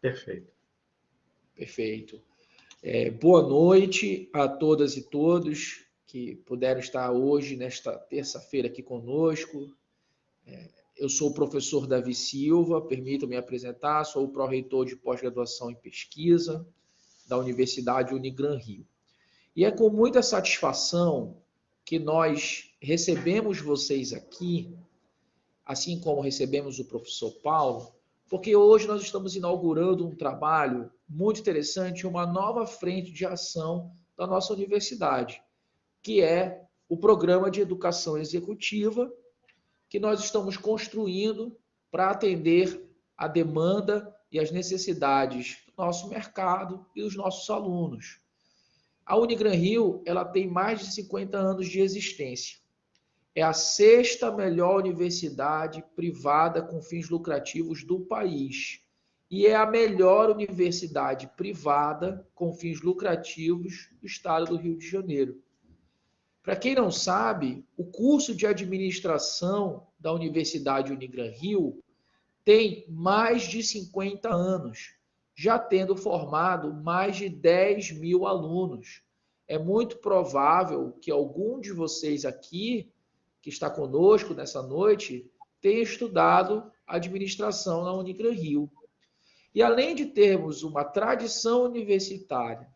Perfeito. Perfeito. Boa noite a todas e todos que puderam estar hoje, nesta terça-feira, aqui conosco. Eu sou o professor Davi Silva, permita-me apresentar, sou o pró-reitor de pós-graduação em pesquisa da Universidade Unigran Rio. E é com muita satisfação que nós recebemos vocês aqui, assim como recebemos o professor Paulo, porque hoje nós estamos inaugurando um trabalho muito interessante, uma nova frente de ação da nossa universidade, que é o Programa de Educação Executiva, que nós estamos construindo para atender a demanda e as necessidades do nosso mercado e dos nossos alunos. A Unigran Rio, ela tem mais de 50 anos de existência. É a sexta melhor universidade privada com fins lucrativos do país. E é a melhor universidade privada com fins lucrativos do estado do Rio de Janeiro. Para quem não sabe, o curso de administração da Universidade Unigran Rio tem mais de 50 anos, já tendo formado mais de 10 mil alunos. É muito provável que algum de vocês aqui, que está conosco nessa noite, tenha estudado administração na Unigran Rio. E além de termos uma tradição universitária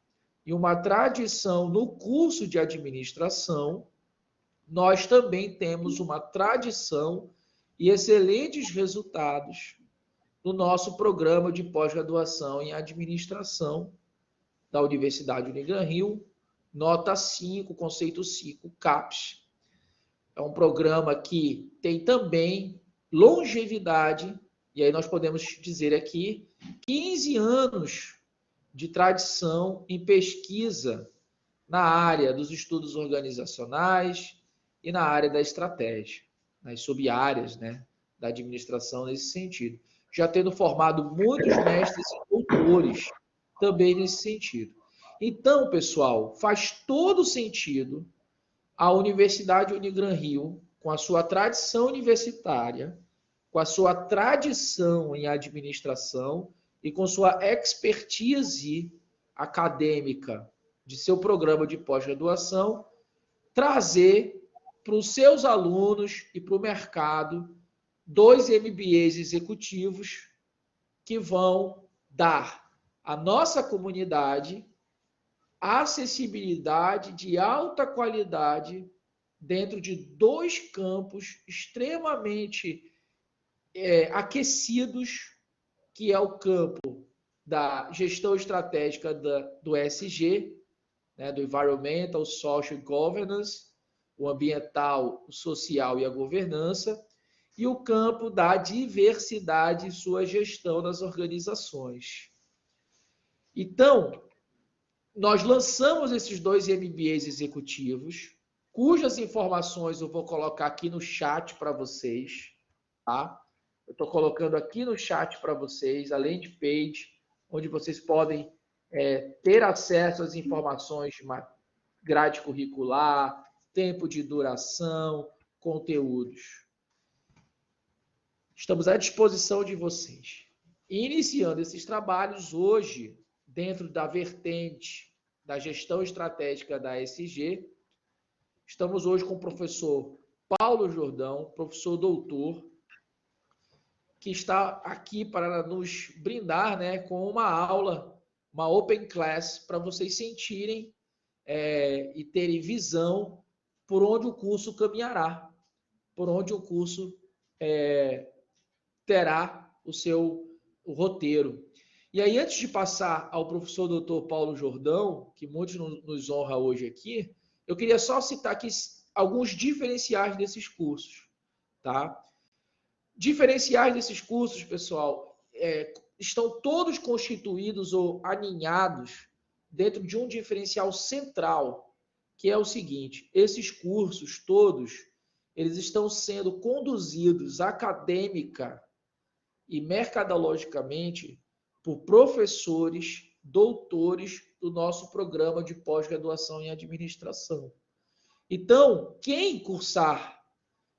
e uma tradição no curso de administração, nós também temos uma tradição e excelentes resultados no nosso programa de pós-graduação em administração da Universidade Unigran Rio, nota 5, conceito 5, CAPES. É um programa que tem também longevidade, e aí nós podemos dizer aqui, 15 anos de tradição em pesquisa na área dos estudos organizacionais e na área da estratégia, nas sub-áreas, né, da administração nesse sentido. Já tendo formado muitos mestres e doutores também nesse sentido. Então, pessoal, faz todo sentido a Universidade Unigran Rio, com a sua tradição universitária, com a sua tradição em administração e com sua expertise acadêmica de seu programa de pós-graduação, trazer para os seus alunos e para o mercado 2 MBAs executivos que vão dar à nossa comunidade acessibilidade de alta qualidade dentro de 2 campos extremamente aquecidos, que é o campo da gestão estratégica do ESG, né, do Environmental, Social and Governance, o ambiental, o social e a governança, e o campo da diversidade e sua gestão das organizações. Então, nós lançamos esses 2 MBAs executivos, cujas informações eu vou colocar aqui no chat para vocês, tá? Eu estou colocando aqui no chat para vocês, além de page, onde vocês podem ter acesso às informações de grade curricular, tempo de duração, conteúdos. Estamos à disposição de vocês. Iniciando esses trabalhos hoje, dentro da vertente da gestão estratégica da ESG, estamos hoje com o professor Paulo Jordão, professor doutor, que está aqui para nos brindar, né, com uma aula, uma open class, para vocês sentirem e terem visão por onde o curso caminhará, por onde o curso terá o roteiro. E aí, antes de passar ao professor doutor Paulo Jordão, que muitos nos honra hoje aqui, eu queria só citar aqui alguns diferenciais desses cursos, tá? Diferenciais desses cursos, pessoal, estão todos constituídos ou aninhados dentro de um diferencial central, que é o seguinte: esses cursos todos, eles estão sendo conduzidos acadêmica e mercadologicamente por professores, doutores do nosso programa de pós-graduação em administração. Então, quem cursar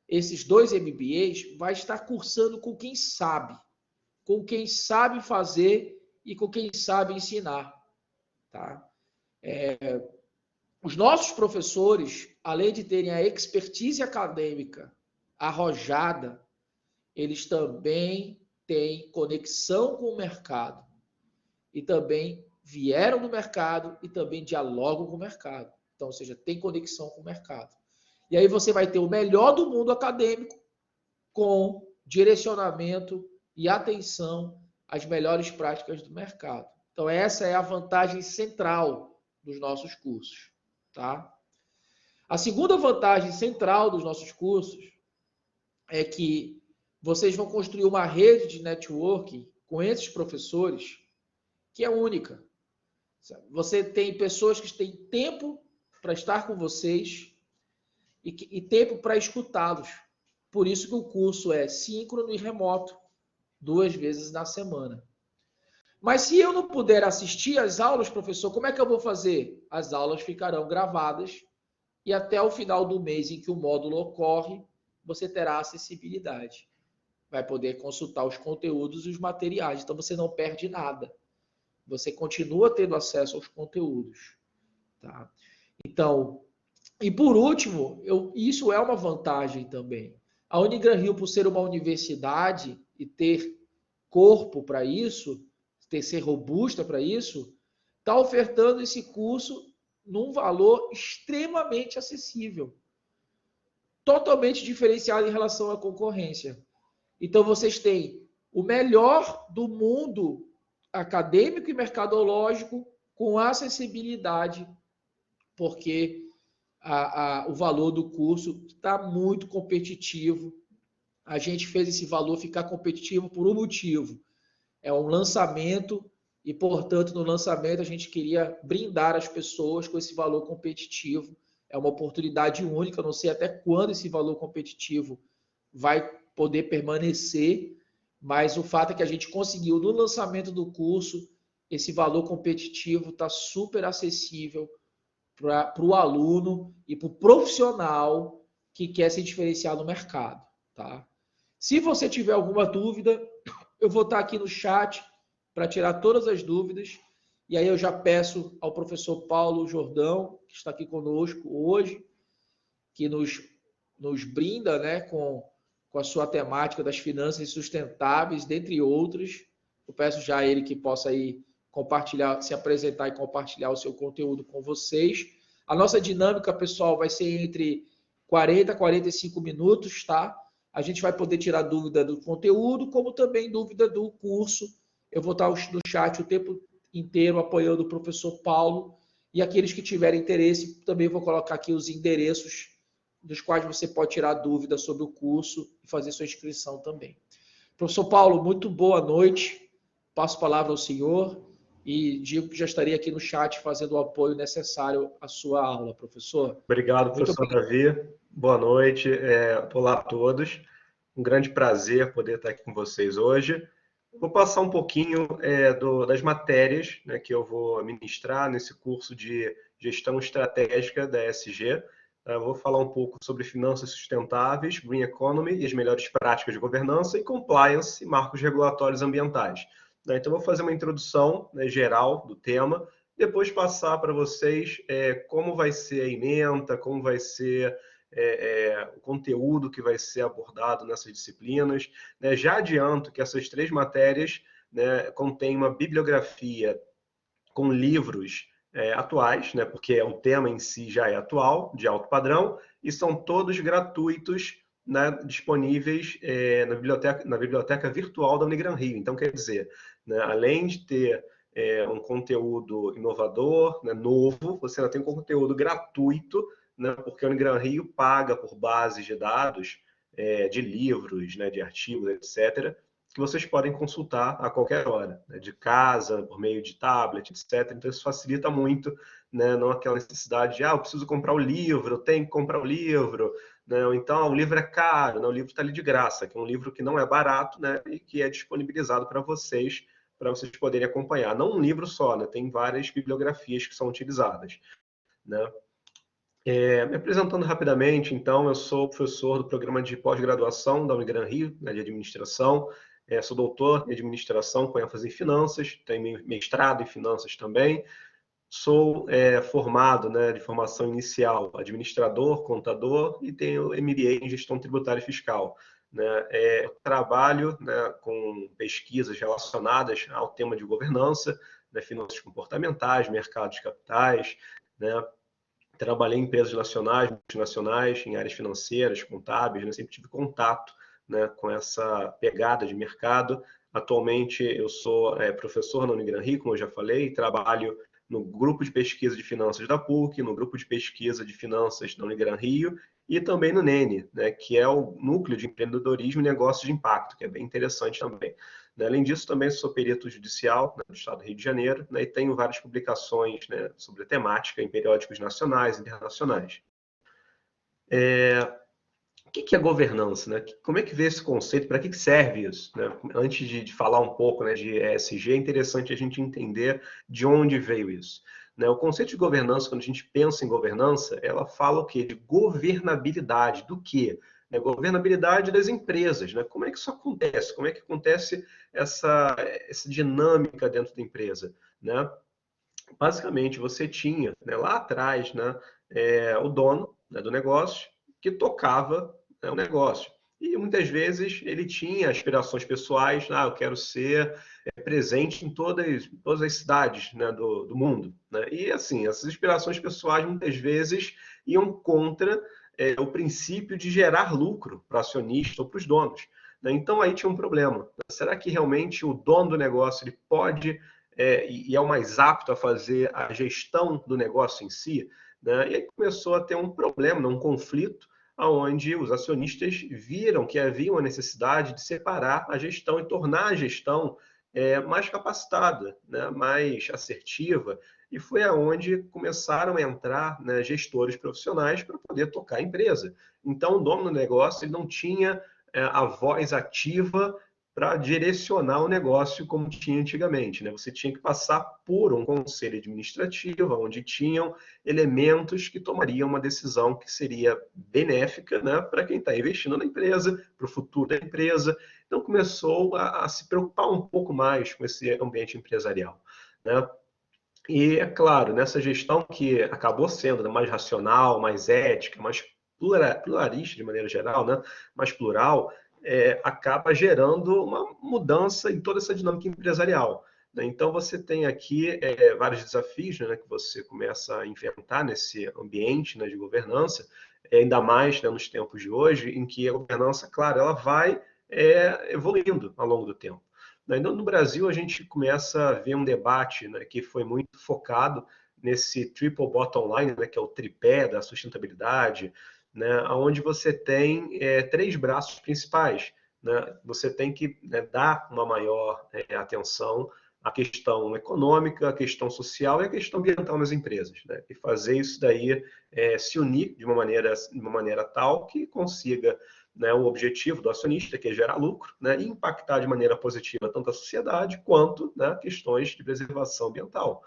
esses 2 MBAs vai estar cursando com quem sabe fazer e com quem sabe ensinar. Tá? Os nossos professores, além de terem a expertise acadêmica arrojada, eles também têm conexão com o mercado e também vieram do mercado e também dialogam com o mercado. Então, ou seja, tem conexão com o mercado. E aí você vai ter o melhor do mundo acadêmico com direcionamento e atenção às melhores práticas do mercado. Então, essa é a vantagem central dos nossos cursos. Tá? A segunda vantagem central dos nossos cursos é que vocês vão construir uma rede de networking com esses professores que é única. Você tem pessoas que têm tempo para estar com vocês e tempo para escutá-los. Por isso que o curso é síncrono e remoto, 2 vezes na semana. Mas se eu não puder assistir às aulas, professor, como é que eu vou fazer? As aulas ficarão gravadas e até o final do mês em que o módulo ocorre, você terá acessibilidade. Vai poder consultar os conteúdos e os materiais. Então, você não perde nada. Você continua tendo acesso aos conteúdos. Tá? Então, e por último, isso é uma vantagem também. A Unigran Rio, por ser uma universidade e ter corpo para isso, ser robusta para isso, está ofertando esse curso num valor extremamente acessível. Totalmente diferenciado em relação à concorrência. Então, vocês têm o melhor do mundo acadêmico e mercadológico com acessibilidade, porque o valor do curso está muito competitivo. A gente fez esse valor ficar competitivo por um motivo. É um lançamento e, portanto, no lançamento a gente queria brindar as pessoas com esse valor competitivo. É uma oportunidade única, não sei até quando esse valor competitivo vai poder permanecer, mas o fato é que a gente conseguiu, no lançamento do curso, esse valor competitivo está super acessível para o aluno e para o profissional que quer se diferenciar no mercado. Tá? Se você tiver alguma dúvida, eu vou estar aqui no chat para tirar todas as dúvidas. E aí eu já peço ao professor Paulo Jordão, que está aqui conosco hoje, que nos brinda, né, com a sua temática das finanças sustentáveis, dentre outros. Eu peço já a ele que possa aí compartilhar, se apresentar e compartilhar o seu conteúdo com vocês. A nossa dinâmica, pessoal, vai ser entre 40 e 45 minutos, tá? A gente vai poder tirar dúvida do conteúdo, como também dúvida do curso. Eu vou estar no chat o tempo inteiro apoiando o professor Paulo. E aqueles que tiverem interesse, também vou colocar aqui os endereços dos quais você pode tirar dúvida sobre o curso e fazer sua inscrição também. Professor Paulo, muito boa noite. Passo a palavra ao senhor e digo que já estarei aqui no chat fazendo o apoio necessário à sua aula, professor. Obrigado, professor Davi. Boa noite. Olá a todos. Um grande prazer poder estar aqui com vocês hoje. Vou passar um pouquinho das matérias, né, que eu vou ministrar nesse curso de gestão estratégica da ESG. Eu vou falar um pouco sobre finanças sustentáveis, green economy e as melhores práticas de governança e compliance e marcos regulatórios ambientais. Então, vou fazer uma introdução, né, geral do tema, depois passar para vocês como vai ser a ementa, como vai ser o conteúdo que vai ser abordado nessas disciplinas. Né? Já adianto que essas 3 matérias, né, contêm uma bibliografia com livros atuais, né, porque o tema em si já é atual, de alto padrão, e são todos gratuitos, né, disponíveis na biblioteca virtual da Unigran Rio. Então, quer dizer, né, além de ter um conteúdo inovador, né, novo, você ainda tem um conteúdo gratuito, né, porque a Unigran Rio paga por bases de dados, de livros, né, de artigos, etc., que vocês podem consultar a qualquer hora, né, de casa, por meio de tablet, etc. Então, isso facilita muito, né, não aquela necessidade de, eu preciso comprar o livro, eu tenho que comprar o livro, né, ou então, o livro é caro, né, o livro está ali de graça, que é um livro que não é barato, né, e que é disponibilizado para vocês poderem acompanhar. Não um livro só, né, tem várias bibliografias que são utilizadas. Né. Me apresentando rapidamente, então, eu sou professor do programa de pós-graduação da Unigran Rio, né, de administração. Sou doutor em administração com ênfase em finanças, tenho mestrado em finanças também. Sou formado, né, de formação inicial, administrador, contador e tenho MBA em gestão tributária e fiscal. Né? Eu trabalho, né, com pesquisas relacionadas ao tema de governança, né, finanças comportamentais, mercados de capitais, né? Trabalhei em empresas nacionais, multinacionais, em áreas financeiras, contábeis, né? Sempre tive contato, né, com essa pegada de mercado. Atualmente eu sou professor na Unigran Rio, como eu já falei, trabalho no grupo de pesquisa de finanças da PUC, no grupo de pesquisa de finanças da Unigran Rio e também no NENE, né, que é o Núcleo de Empreendedorismo e Negócios de Impacto, que é bem interessante também. Além disso, também sou perito judicial, né, do Estado do Rio de Janeiro, né, e tenho várias publicações, né, sobre a temática em periódicos nacionais e internacionais. O que é governança? Né? Como é que vê esse conceito? Para que serve isso? Né? Antes de falar um pouco, né, de ESG, é interessante a gente entender de onde veio isso. Né? O conceito de governança, quando a gente pensa em governança, ela fala o quê? De governabilidade. Do quê? Né? Governabilidade das empresas. Né? Como é que isso acontece? Como é que acontece essa dinâmica dentro da empresa? Né? Basicamente, você tinha, né, lá atrás, né, o dono, né, do negócio que tocava, né, o negócio. E muitas vezes ele tinha aspirações pessoais, eu quero ser presente em todas as cidades, né, do mundo. Né? E assim, essas aspirações pessoais muitas vezes iam contra o princípio de gerar lucro para o acionista ou para os donos. Né? Então aí tinha um problema. Será que realmente o dono do negócio ele pode e é o mais apto a fazer a gestão do negócio em si? Né? E aí começou a ter um problema, um conflito, onde os acionistas viram que havia uma necessidade de separar a gestão e tornar a gestão mais capacitada, né? Mais assertiva, e foi aonde começaram a entrar, né, gestores profissionais para poder tocar a empresa. Então, o dono do negócio ele não tinha a voz ativa para direcionar o negócio como tinha antigamente. Né? Você tinha que passar por um conselho administrativo, onde tinham elementos que tomariam uma decisão que seria benéfica, né, para quem está investindo na empresa, para o futuro da empresa. Então começou a se preocupar um pouco mais com esse ambiente empresarial. Né? E, é claro, nessa gestão que acabou sendo, né, mais racional, mais ética, mais pluralista de maneira geral, né, mais plural, acaba gerando uma mudança em toda essa dinâmica empresarial. Né? Então, você tem aqui vários desafios, né, que você começa a enfrentar nesse ambiente, né, de governança, ainda mais, né, nos tempos de hoje, em que a governança, claro, ela vai evoluindo ao longo do tempo. No Brasil, a gente começa a ver um debate, né, que foi muito focado nesse triple bottom line, né, que é o tripé da sustentabilidade, né, onde você tem três braços principais. Né? Você tem que, né, dar uma maior atenção à questão econômica, à questão social e à questão ambiental nas empresas. Né? E fazer isso daí se unir de uma maneira tal que consiga, né, o objetivo do acionista, que é gerar lucro, né, e impactar de maneira positiva tanto a sociedade quanto, né, questões de preservação ambiental.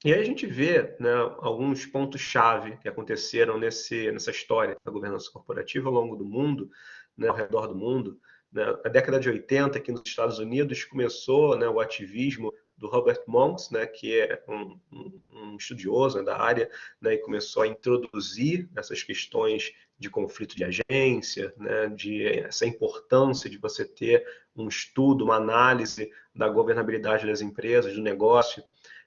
E aí a gente vê, né, alguns pontos-chave que aconteceram nessa história da governança corporativa ao longo do mundo, né, ao redor do mundo. Né? Na década de 80, aqui nos Estados Unidos, começou, né, o ativismo do Robert Monks, né, que é um estudioso, né, da área, né, e começou a introduzir essas questões de conflito de agência, né, de essa importância de você ter um estudo, uma análise da governabilidade das empresas, do negócio.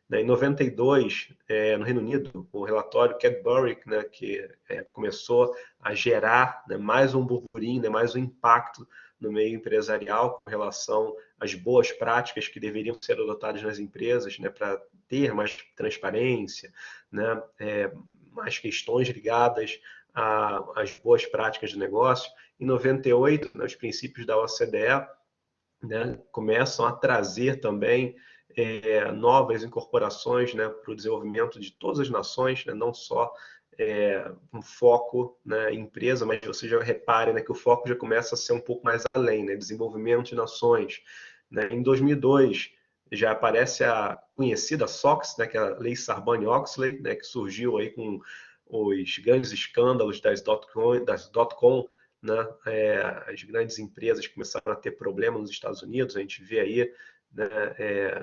Em 92, no Reino Unido, o relatório Cadbury, né, que começou a gerar, né, mais um burburinho, né, mais um impacto no meio empresarial com relação às boas práticas que deveriam ser adotadas nas empresas, né, para ter mais transparência, né, mais questões ligadas às boas práticas de negócio. Em 98, né, os princípios da OCDE, né, começam a trazer também novas incorporações, né, para o desenvolvimento de todas as nações, né, não só um foco, né, em empresa, mas você já repare, né, que o foco já começa a ser um pouco mais além, né, desenvolvimento de nações. Né? Em 2002 já aparece a conhecida SOX, né, que é a Lei Sarbanes-Oxley, né, que surgiu aí com os grandes escândalos das dot-com, né? As grandes empresas começaram a ter problemas nos Estados Unidos, a gente vê aí, né,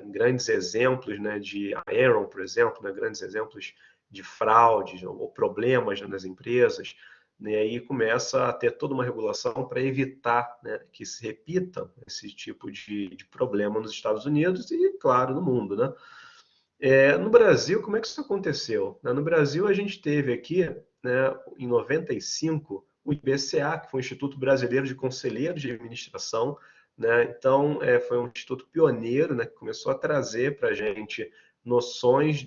grandes exemplos, né, de Enron, por exemplo, né, grandes exemplos de fraudes ou problemas, né, nas empresas, né, e aí começa a ter toda uma regulação para evitar, né, que se repita esse tipo de problema nos Estados Unidos e, claro, no mundo, né? No Brasil, como é que isso aconteceu? No Brasil, a gente teve aqui, né, em 95, o IBCA, que foi o Instituto Brasileiro de Conselheiros de Administração, né? Então, foi um instituto pioneiro, né, que começou a trazer para a gente noções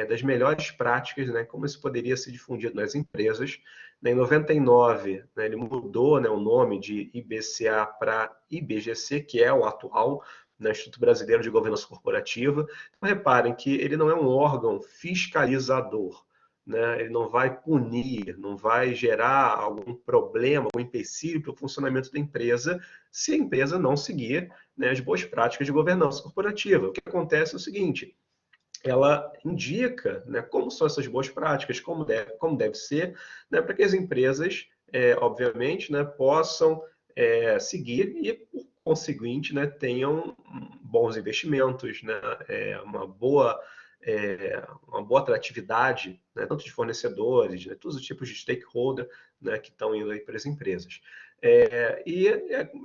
das melhores práticas, né, como isso poderia ser difundido nas empresas. Em 99, né, ele mudou, né, o nome de IBCA para IBGC, que é o atual, né, Instituto Brasileiro de Governança Corporativa. Então, reparem que ele não é um órgão fiscalizador, né? Ele não vai punir, não vai gerar algum problema, algum empecilho para o funcionamento da empresa se a empresa não seguir, né, as boas práticas de governança corporativa. O que acontece é o seguinte: ela indica, né, como são essas boas práticas, como deve ser, né, para que as empresas, obviamente, né, possam seguir e, por conseguinte, né, tenham bons investimentos, né, uma boa atratividade, né, tanto de fornecedores, né, todos os tipos de stakeholder, né, que estão indo aí para as empresas.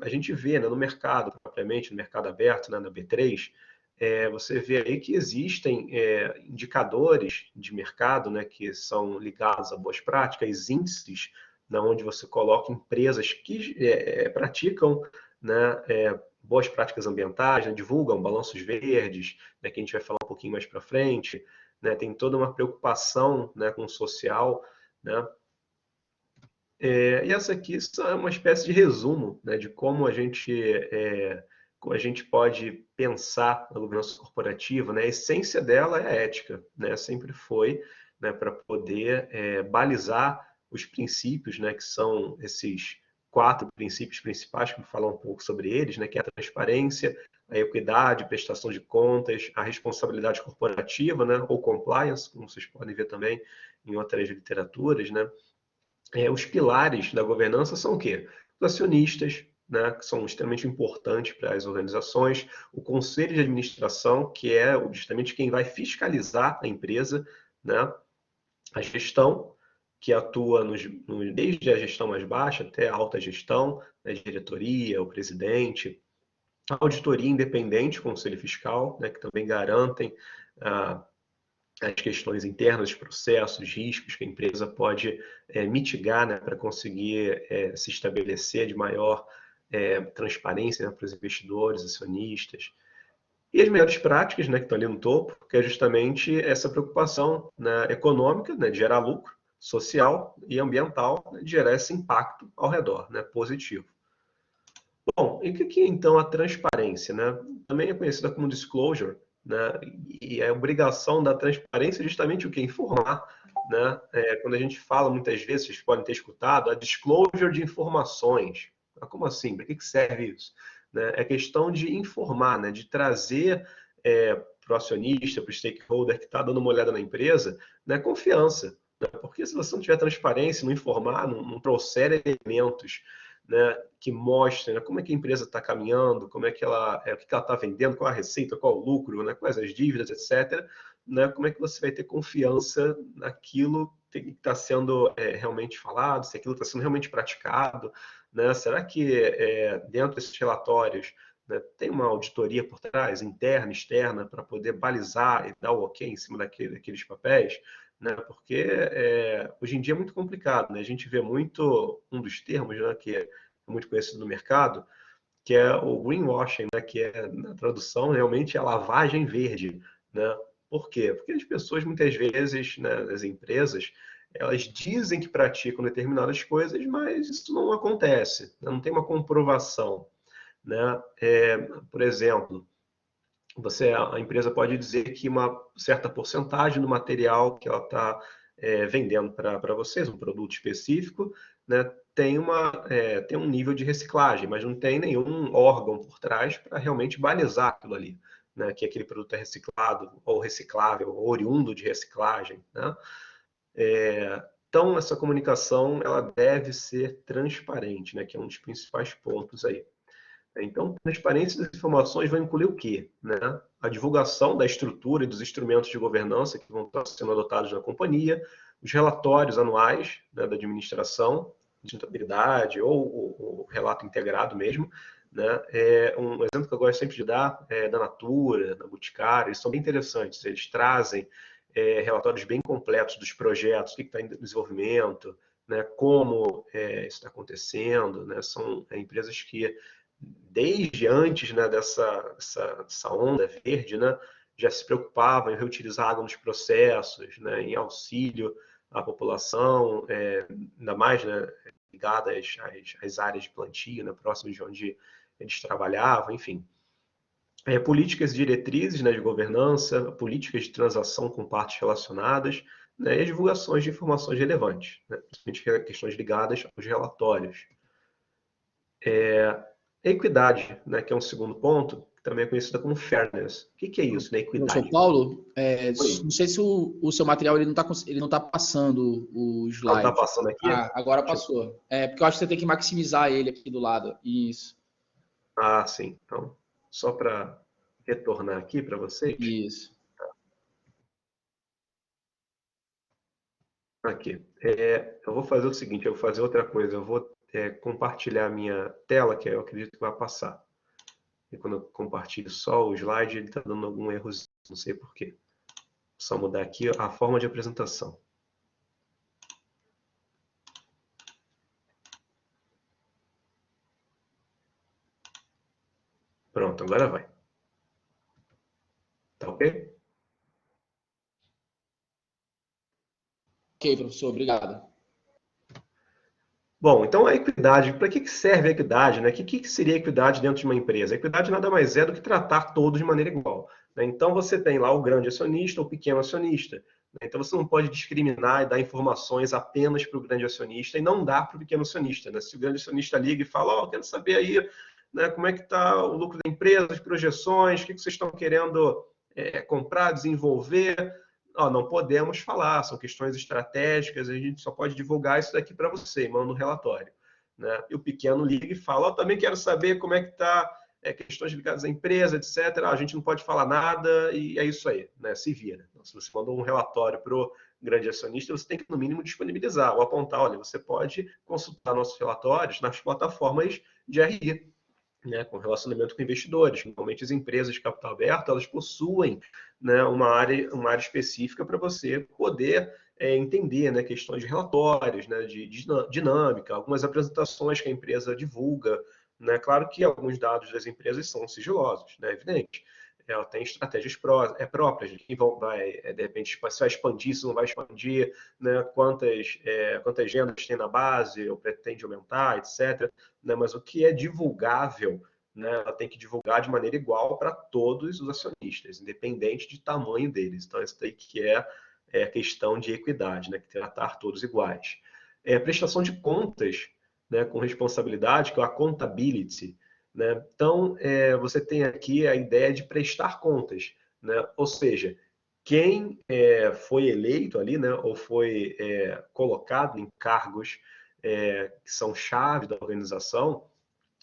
A gente vê, né, no mercado, propriamente, no mercado aberto, né, na B3, você vê aí que existem indicadores de mercado, né, que são ligados a boas práticas, índices, na onde você coloca empresas que praticam, né, boas práticas ambientais, né, divulgam balanços verdes, né, que a gente vai falar um pouquinho mais para frente, né, tem toda uma preocupação, né, com o social, né. E essa aqui é uma espécie de resumo, né, de como a gente pode pensar na governança corporativa, né? A essência dela é a ética, né? Sempre foi, né, para poder balizar os princípios, né, que são esses 4 princípios principais, que eu vou falar um pouco sobre eles, né, que é a transparência, a equidade, prestação de contas, a responsabilidade corporativa, né, ou compliance, como vocês podem ver também em outras literaturas, né? Os pilares da governança são o quê? Os acionistas, né, que são extremamente importantes para as organizações, o conselho de administração, que é justamente quem vai fiscalizar a empresa, né, a gestão, que atua desde a gestão mais baixa até a alta gestão, né, diretoria, o presidente, a auditoria independente, o conselho fiscal, né, que também garantem as questões internas, processos, riscos que a empresa pode mitigar, né, para conseguir se estabelecer de maior transparência, né, para os investidores, acionistas. E as melhores práticas, né, que estão ali no topo, que é justamente essa preocupação, né, econômica, né, de gerar lucro, social e ambiental, né, de gerar esse impacto ao redor, né, positivo. Bom, e o que é então a transparência, né? Também é conhecida como disclosure, né? E a obrigação da transparência é justamente o que? Informar, né? Quando a gente fala muitas vezes, vocês podem ter escutado, a disclosure de informações. Como assim? Para que serve isso? Né? É questão de informar, né? De trazer para o acionista, para o stakeholder que está dando uma olhada na empresa, né? Confiança. Né? Porque se você não tiver transparência, não informar, não trouxer elementos, né, que mostrem, né, como é que a empresa está caminhando, como é que o que ela está vendendo, qual a receita, qual o lucro, né, quais as dívidas, etc. Né, como é que você vai ter confiança naquilo que está sendo realmente falado, se aquilo está sendo realmente praticado, né? Será que dentro desses relatórios, né, tem uma auditoria por trás, interna, externa, para poder balizar e dar o ok em cima daqueles papéis? Né? Porque hoje em dia é muito complicado, né? A gente vê muito um dos termos, né, que é muito conhecido no mercado, que é o greenwashing, né, que é, na tradução, realmente é a lavagem verde. Né? Por quê? Porque as pessoas, muitas vezes, né, as empresas, elas dizem que praticam determinadas coisas, mas isso não acontece, né? Não tem uma comprovação. Né? Por exemplo, a empresa pode dizer que uma certa porcentagem do material que ela está vendendo para vocês, um produto específico, né, tem um nível de reciclagem, mas não tem nenhum órgão por trás para realmente balizar aquilo ali, né, que aquele produto é reciclado ou reciclável, ou oriundo de reciclagem. Né? Então, essa comunicação ela deve ser transparente, né, que é um dos principais pontos aí. Então, transparência das informações vai incluir o quê? Né? A divulgação da estrutura e dos instrumentos de governança que vão estar sendo adotados na companhia, os relatórios anuais, né, da administração, de sustentabilidade ou o relato integrado mesmo. Né? Um exemplo que eu gosto sempre de dar é da Natura, da Boticário, eles são bem interessantes, eles trazem relatórios bem completos dos projetos, o que está em desenvolvimento, né, como isso está acontecendo, né, são empresas que desde antes, né, dessa onda verde, né, já se preocupavam em reutilizar água nos processos, né, em auxílio à população, ainda mais, né, ligadas às áreas de plantio, né, próximas de onde eles trabalhavam, enfim. Políticas e diretrizes, né, de governança, políticas de transação com partes relacionadas, né, e as divulgações de informações relevantes, né, principalmente questões ligadas aos relatórios. Equidade, né, que é um segundo ponto, que também é conhecida como fairness. O que é isso, né, Professor equidade? Paulo, Oi, não sei se o seu material ele não tá passando o não está slide. passando aqui? Ah, agora passou. Porque eu acho que você tem que maximizar ele aqui do lado. Isso, Ah, sim. Então, só para retornar aqui para vocês. isso. Aqui. Eu vou fazer o seguinte, eu vou fazer outra coisa. Eu vou compartilhar a minha tela, que eu acredito que vai passar. E quando eu compartilho só o slide, ele está dando algum erro, não sei por quê. Só mudar aqui a forma de apresentação. Pronto, agora vai. Tá ok? Ok, professor, obrigado. Bom, então a equidade, para que serve a equidade, né? O que seria a equidade dentro de uma empresa? A equidade nada mais é do que tratar todos de maneira igual, né? Então você tem lá o grande acionista ou o pequeno acionista, né? Então você não pode discriminar e dar informações apenas para o grande acionista e não dar para o pequeno acionista, né? Se o grande acionista liga e fala, quero saber aí, né, como é que está o lucro da empresa, as projeções, o que vocês estão querendo comprar, desenvolver, não podemos falar, são questões estratégicas, a gente só pode divulgar isso daqui para você, manda um relatório. Né? E o pequeno liga e fala, também quero saber como é que está questões ligadas à empresa, etc. A gente não pode falar nada e é isso aí, né? Se vira. Então, se você mandou um relatório para o grande acionista, você tem que, no mínimo, disponibilizar ou apontar, olha, você pode consultar nossos relatórios nas plataformas de RI, né, com relacionamento com investidores. Normalmente as empresas de capital aberto, elas possuem, né, uma área específica para você poder entender, né, questões de relatórios, né, de dinâmica, algumas apresentações que a empresa divulga. Né? Claro que alguns dados das empresas são sigilosos, né, evidente. Ela tem estratégias próprias, de quem vai, de repente, se vai expandir, se não vai expandir, né, quantas vendas tem na base, ou pretende aumentar, etc. Né, mas o que é divulgável, né, ela tem que divulgar de maneira igual para todos os acionistas, independente de tamanho deles. Então, isso daí que é a questão de equidade, né, que tratar todos iguais. Prestação de contas, né, com responsabilidade, que é a accountability. Né? Então, você tem aqui a ideia de prestar contas, né? Ou seja, quem foi eleito ali, né, ou foi colocado em cargos que são chave da organização,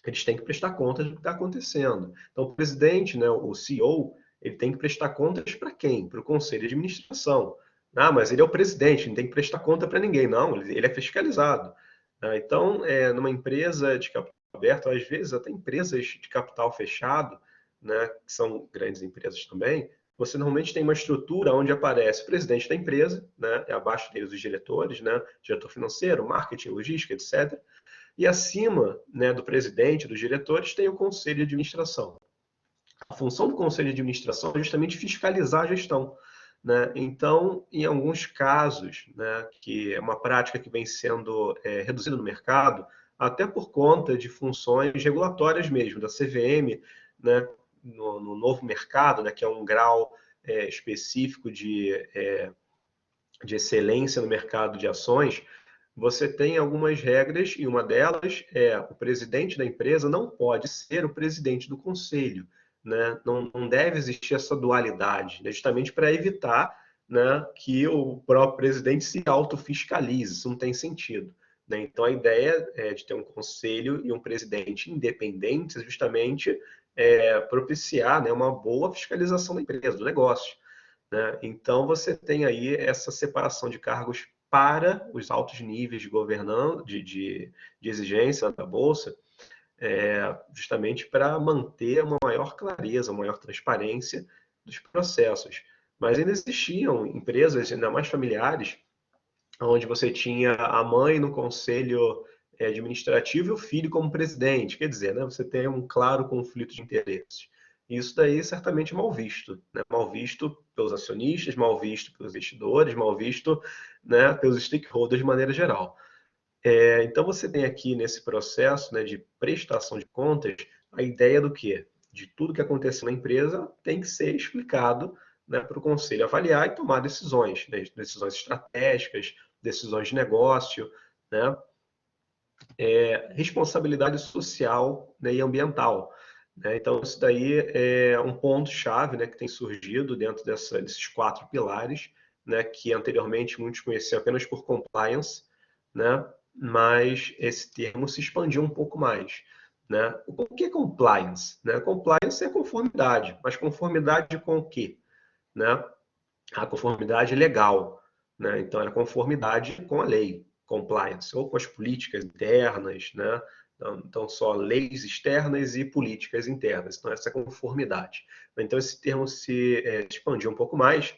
eles têm que prestar contas do que está acontecendo. Então, o presidente, né, o CEO, ele tem que prestar contas para quem? Para o conselho de administração. Ah, mas ele é o presidente, não tem que prestar conta para ninguém. Não, ele é fiscalizado. Então, numa empresa de capital aberto, às vezes até empresas de capital fechado, né, que são grandes empresas também, você normalmente tem uma estrutura onde aparece o presidente da empresa, né, abaixo deles os diretores, né, diretor financeiro, marketing, logística, etc. E acima, né, do presidente, dos diretores, tem o conselho de administração. A função do conselho de administração é justamente fiscalizar a gestão. Né? Então, em alguns casos, né, que é uma prática que vem sendo reduzida no mercado, até por conta de funções regulatórias mesmo, da CVM, né, no novo mercado, né, que é um grau específico de excelência no mercado de ações, você tem algumas regras e uma delas é o presidente da empresa não pode ser o presidente do conselho. Né? Não deve existir essa dualidade, né? Justamente para evitar, né, que o próprio presidente se autofiscalize. Isso não tem sentido, né? Então, a ideia é de ter um conselho e um presidente independentes, justamente propiciar, né, uma boa fiscalização da empresa, do negócio, né? Então, você tem aí essa separação de cargos para os altos níveis de governança, de exigência da Bolsa, justamente para manter uma maior clareza, uma maior transparência dos processos. Mas ainda existiam empresas, ainda mais familiares, onde você tinha a mãe no conselho administrativo e o filho como presidente. Quer dizer, né, você tem um claro conflito de interesses. Isso daí certamente é mal visto, né? Mal visto pelos acionistas, mal visto pelos investidores, mal visto, né, pelos stakeholders de maneira geral. Então você tem aqui nesse processo, né, de prestação de contas a ideia do quê? De tudo que aconteceu na empresa tem que ser explicado, né, para o conselho avaliar e tomar decisões, né, decisões estratégicas, decisões de negócio, né, responsabilidade social, né, e ambiental, né? Então isso daí é um ponto-chave, né, que tem surgido dentro desses 4 pilares, né, que anteriormente muitos conheciam apenas por compliance, né? Mas esse termo se expandiu um pouco mais, né? O que é compliance, né? Compliance é conformidade, mas conformidade com o quê, né? A conformidade legal, né? Então, é a conformidade com a lei, compliance, ou com as políticas internas, né? Então, só leis externas e políticas internas. Então, essa é a conformidade. Então, esse termo se expandiu um pouco mais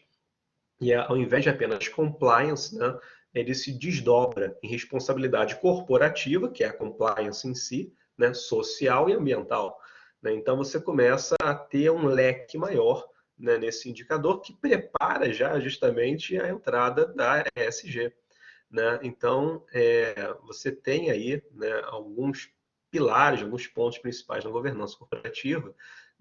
e, ao invés de apenas compliance, né, ele se desdobra em responsabilidade corporativa, que é a compliance em si, né, social e ambiental, né? Então, você começa a ter um leque maior, né, nesse indicador que prepara já justamente a entrada da ESG, né? Então, você tem aí, né, alguns pilares, alguns pontos principais na governança corporativa,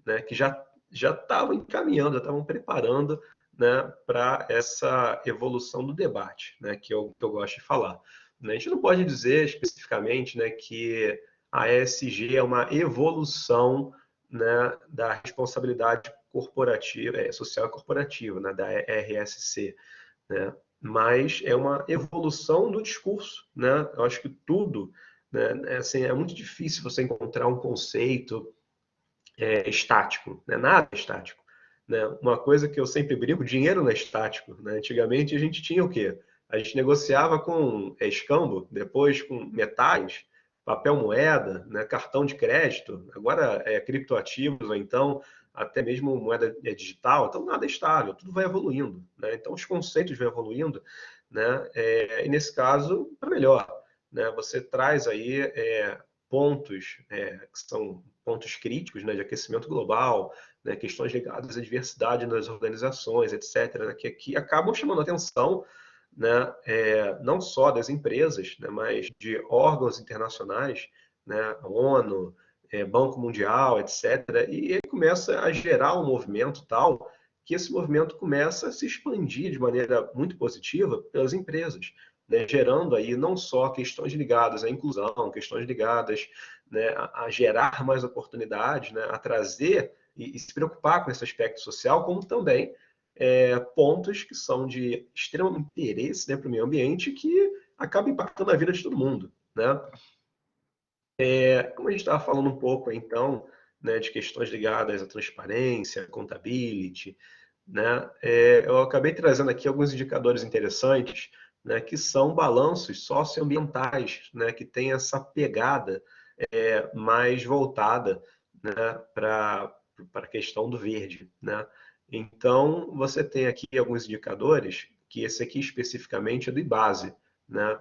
né, que já estavam encaminhando, já estavam preparando, né, para essa evolução do debate, né, que eu gosto de falar, né? A gente não pode dizer especificamente, né, que a ESG é uma evolução, né, da responsabilidade corporativa, social e corporativa, né, da RSC, né? Mas é uma evolução do discurso, né? Eu acho que tudo, né, assim, é muito difícil você encontrar um conceito estático, né? Nada é estático, né? Uma coisa que eu sempre brinco, dinheiro não é estático, né? Antigamente a gente tinha o quê? A gente negociava com escambo, depois com metais, papel moeda, né? Cartão de crédito, agora criptoativos, ou então até mesmo moeda digital, então nada é estável, tudo vai evoluindo, né? Então os conceitos vão evoluindo, né? E nesse caso, para melhor, né? Você traz aí pontos que são pontos críticos, né, de aquecimento global, né, questões ligadas à diversidade nas organizações, etc., né, que acabam chamando a atenção, né, não só das empresas, né, mas de órgãos internacionais, né, ONU, Banco Mundial, etc., e ele começa a gerar um movimento tal que esse movimento começa a se expandir de maneira muito positiva pelas empresas, né, gerando aí não só questões ligadas à inclusão, questões ligadas, né, a gerar mais oportunidades, né, a trazer e se preocupar com esse aspecto social, como também pontos que são de extremo interesse, né, para o meio ambiente que acaba impactando a vida de todo mundo, né? Como a gente estava falando um pouco, então, né, de questões ligadas à transparência, contability, né, eu acabei trazendo aqui alguns indicadores interessantes, né, que são balanços socioambientais, né, que tem essa pegada mais voltada, né, para a questão do verde, né? Então, você tem aqui alguns indicadores, que esse aqui especificamente é do IBASE, né?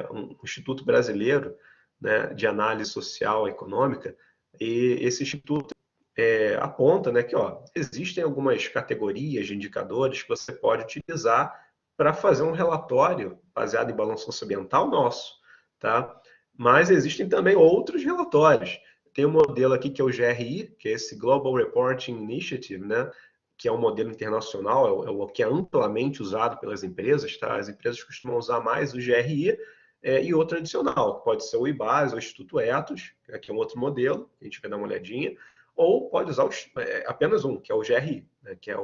Um Instituto Brasileiro, né, de Análise Social e Econômica, e esse instituto aponta, né, que existem algumas categorias de indicadores que você pode utilizar para fazer um relatório baseado em balanço socioambiental nosso, tá? Mas existem também outros relatórios. Tem um modelo aqui que é o GRI, que é esse Global Reporting Initiative, né? Que é um modelo internacional, é o que é amplamente usado pelas empresas, tá? As empresas costumam usar mais o GRI e outro adicional, que pode ser o IBAS, o Instituto Ethos, que é um outro modelo, que a gente vai dar uma olhadinha, ou pode usar apenas um, que é o GRI, né? Que é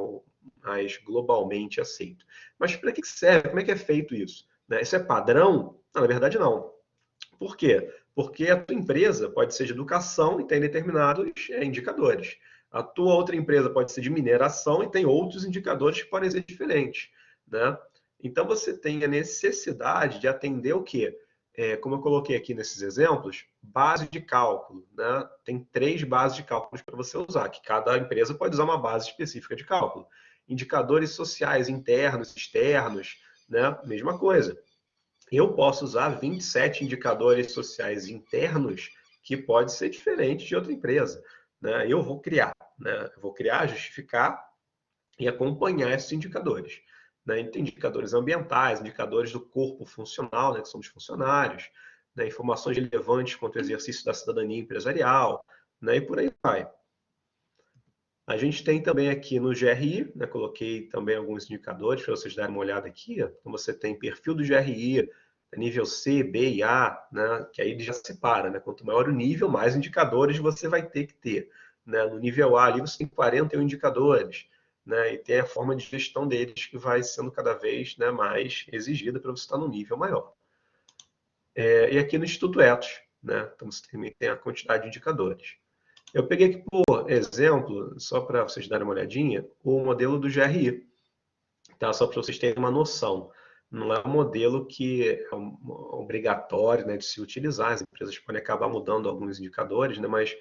mais globalmente aceito. Mas para que serve? Como é que é feito isso? Né? Isso é padrão? Não, na verdade, não. Por quê? Porque a tua empresa pode ser de educação e tem determinados indicadores. A tua outra empresa pode ser de mineração e tem outros indicadores que podem ser diferentes, né? Então você tem a necessidade de atender o quê? Como eu coloquei aqui nesses exemplos, base de cálculo, né? Tem 3 bases de cálculos para você usar, que cada empresa pode usar uma base específica de cálculo. Indicadores sociais internos, externos, né? Mesma coisa. Eu posso usar 27 indicadores sociais internos que pode ser diferente de outra empresa, né? Eu vou criar, né? Eu vou criar, justificar e acompanhar esses indicadores, né? Tem indicadores ambientais, indicadores do corpo funcional, né? Que são os funcionários, né? Informações relevantes quanto ao exercício da cidadania empresarial, né? E por aí vai. A gente tem também aqui no GRI, né, coloquei também alguns indicadores para vocês darem uma olhada aqui. Então você tem perfil do GRI, nível C, B e A, né, que aí ele já separa. Né? Quanto maior o nível, mais indicadores você vai ter que ter. Né? No nível A ali você tem 41 indicadores. Né? E tem a forma de gestão deles que vai sendo cada vez, né, mais exigida para você estar no nível maior. E aqui no Instituto Etos, né? Então você também tem a quantidade de indicadores. Eu peguei aqui, por exemplo, só para vocês darem uma olhadinha, o modelo do GRI, tá? Só para vocês terem uma noção. Não é um modelo que é obrigatório, né, de se utilizar, as empresas podem acabar mudando alguns indicadores, né, mas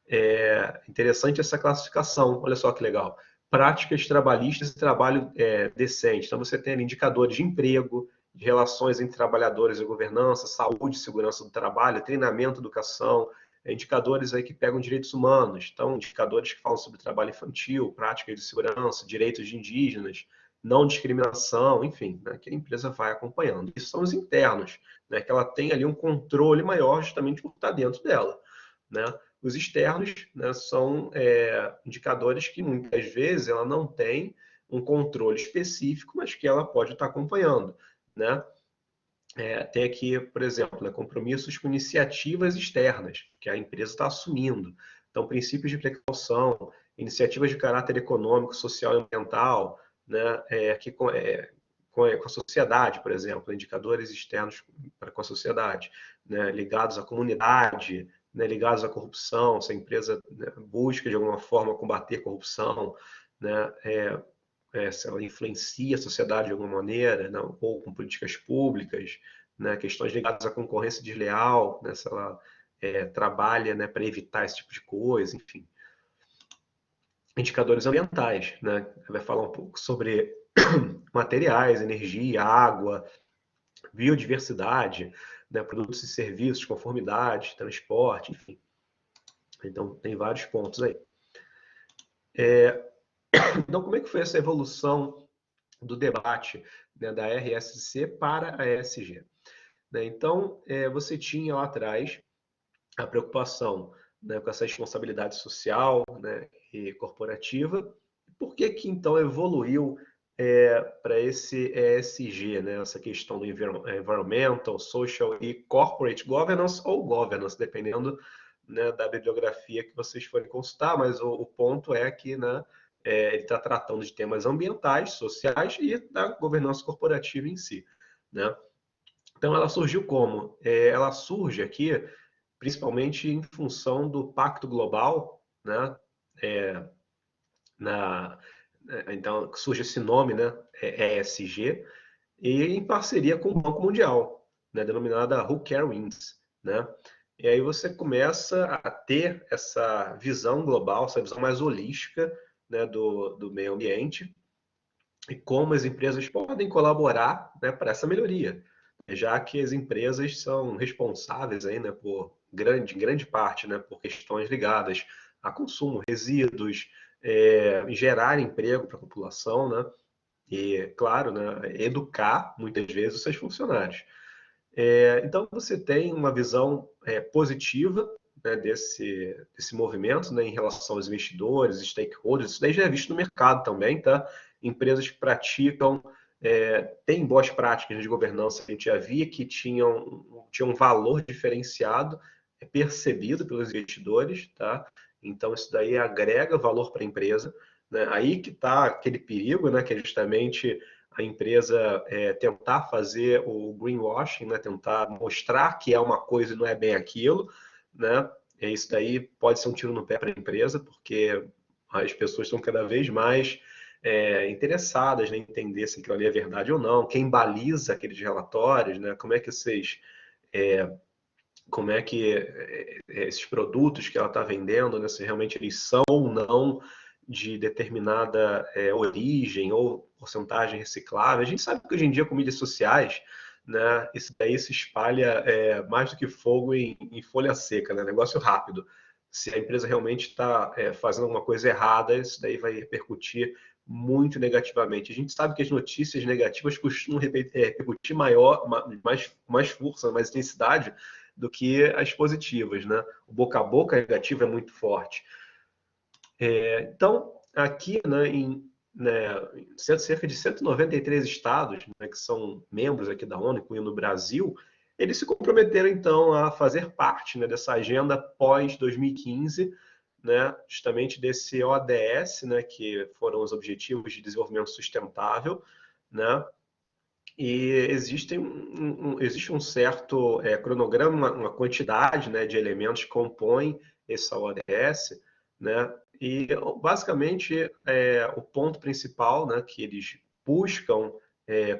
é interessante essa classificação. Olha só que legal. Práticas trabalhistas e trabalho decente. Então você tem ali indicadores de emprego, de relações entre trabalhadores e governança, saúde e segurança do trabalho, treinamento, educação, indicadores aí que pegam direitos humanos, então indicadores que falam sobre trabalho infantil, práticas de segurança, direitos de indígenas, não discriminação, enfim, né, que a empresa vai acompanhando. Isso são os internos, né, que ela tem ali um controle maior justamente por estar dentro dela. Né? Os externos, né, são indicadores que muitas vezes ela não tem um controle específico, mas que ela pode estar acompanhando. Né? Tem aqui, por exemplo, né, compromissos com iniciativas externas, que a empresa está assumindo. Então, princípios de precaução, iniciativas de caráter econômico, social e ambiental, né, com a sociedade, por exemplo, indicadores externos com a sociedade, né, ligados à comunidade, né, ligados à corrupção, se a empresa, né, busca de alguma forma combater corrupção, né, se ela influencia a sociedade de alguma maneira, né, ou com políticas públicas, né, questões ligadas à concorrência desleal, né, se ela trabalha, né, para evitar esse tipo de coisa, enfim. Indicadores ambientais, né, vai falar um pouco sobre materiais, energia, água, biodiversidade, né, produtos e serviços, conformidade, transporte, enfim. Então, tem vários pontos aí. Então, como é que foi essa evolução do debate, né, da RSC para a ESG? Né? Então, você tinha lá atrás a preocupação, né, com essa responsabilidade social, né, e corporativa. Por que que então evoluiu para esse ESG, né, essa questão do environmental, social e corporate governance ou governance, dependendo, né, da bibliografia que vocês forem consultar, mas o ponto é que, né, ele está tratando de temas ambientais, sociais e da governança corporativa em si. Né? Então, ela surgiu como? Ela surge aqui principalmente em função do Pacto Global, né? Na, então, surge esse nome, né? ESG, e em parceria com o Banco Mundial, né? Denominada Who Care Wins, né? E aí você começa a ter essa visão global, essa visão mais holística, né, do meio ambiente e como as empresas podem colaborar, né, para essa melhoria, já que as empresas são responsáveis aí, né, por grande parte, né, por questões ligadas a consumo, resíduos, gerar emprego para a população, né, e, claro, né, educar muitas vezes os seus funcionários. Então você tem uma visão positiva, né, desse movimento, né, em relação aos investidores, stakeholders. Isso daí já é visto no mercado também, tá? Empresas que praticam, têm boas práticas de governança, a gente já via que tinham um valor diferenciado, percebido pelos investidores, tá? Então isso daí agrega valor para a empresa, né? Aí que está aquele perigo, né? Que é justamente a empresa tentar fazer o greenwashing, né? Tentar mostrar que é uma coisa e não é bem aquilo, né? Isso daí pode ser um tiro no pé para a empresa, porque as pessoas estão cada vez mais interessadas em entender se aquilo ali é verdade ou não, quem baliza aqueles relatórios, né? Como é que vocês como é que esses produtos que ela está vendendo, né, se realmente eles são ou não de determinada origem ou porcentagem reciclável. A gente sabe que hoje em dia com mídias sociais, né, isso daí se espalha mais do que fogo em folha seca, né, negócio rápido. Se a empresa realmente está fazendo alguma coisa errada, isso daí vai repercutir muito negativamente. A gente sabe que as notícias negativas costumam repercutir mais força, mais intensidade do que as positivas, né? O boca a boca negativo é muito forte. Então, aqui, cerca de 193 estados, né, que são membros aqui da ONU, incluindo o Brasil, eles se comprometeram, então, a fazer parte, né, dessa agenda pós-2015, né, justamente desse ODS, né, que foram os Objetivos de Desenvolvimento Sustentável, né, e existe um certo cronograma, uma quantidade, né, de elementos que compõem esse ODS, né, e basicamente o ponto principal, né, que eles buscam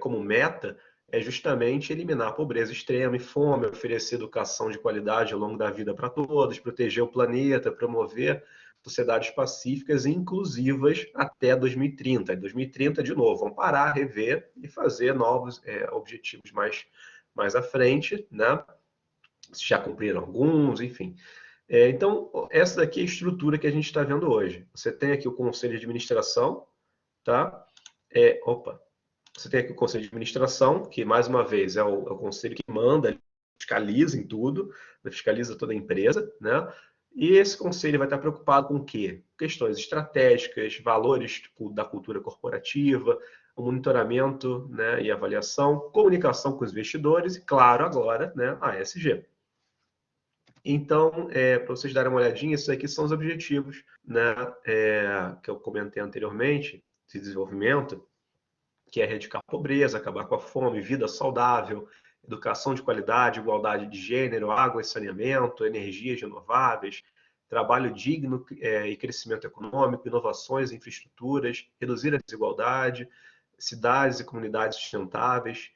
como meta é justamente eliminar a pobreza extrema e fome, oferecer educação de qualidade ao longo da vida para todos, proteger o planeta, promover sociedades pacíficas e inclusivas até 2030. Em 2030, de novo, vão parar, rever e fazer novos objetivos mais à frente, né? Já cumpriram alguns, enfim. Então, essa daqui é a estrutura que a gente está vendo hoje. Você tem aqui o Conselho de Administração, tá? Você tem aqui o Conselho de Administração, que, mais uma vez, é o conselho que manda, fiscaliza em tudo, fiscaliza toda a empresa, né? E esse conselho vai estar preocupado com o quê? Questões estratégicas, valores tipo, da cultura corporativa, o monitoramento, né, e avaliação, comunicação com os investidores e, claro, agora, né, a ESG. Então, para vocês darem uma olhadinha, esses aqui são os objetivos, né, que eu comentei anteriormente, de desenvolvimento, que é erradicar a pobreza, acabar com a fome, vida saudável, educação de qualidade, igualdade de gênero, água e saneamento, energias renováveis, trabalho digno e crescimento econômico, inovações e infraestruturas, reduzir a desigualdade, cidades e comunidades sustentáveis,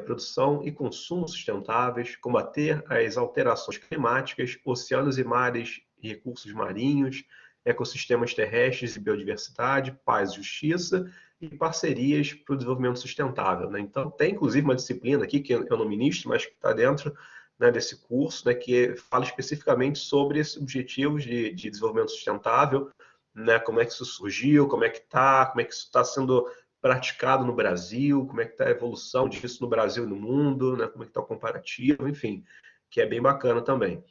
produção e consumo sustentáveis, combater as alterações climáticas, oceanos e mares e recursos marinhos, ecossistemas terrestres e biodiversidade, paz e justiça, e parcerias para o desenvolvimento sustentável, né? Então, tem inclusive uma disciplina aqui, que eu não ministro, mas que está dentro, né, desse curso, né, que fala especificamente sobre esses objetivos de desenvolvimento sustentável, né, como é que isso surgiu, como é que isso está sendo praticado no Brasil, como é que está a evolução disso no Brasil e no mundo, né, como é que está o comparativo, enfim, que é bem bacana também.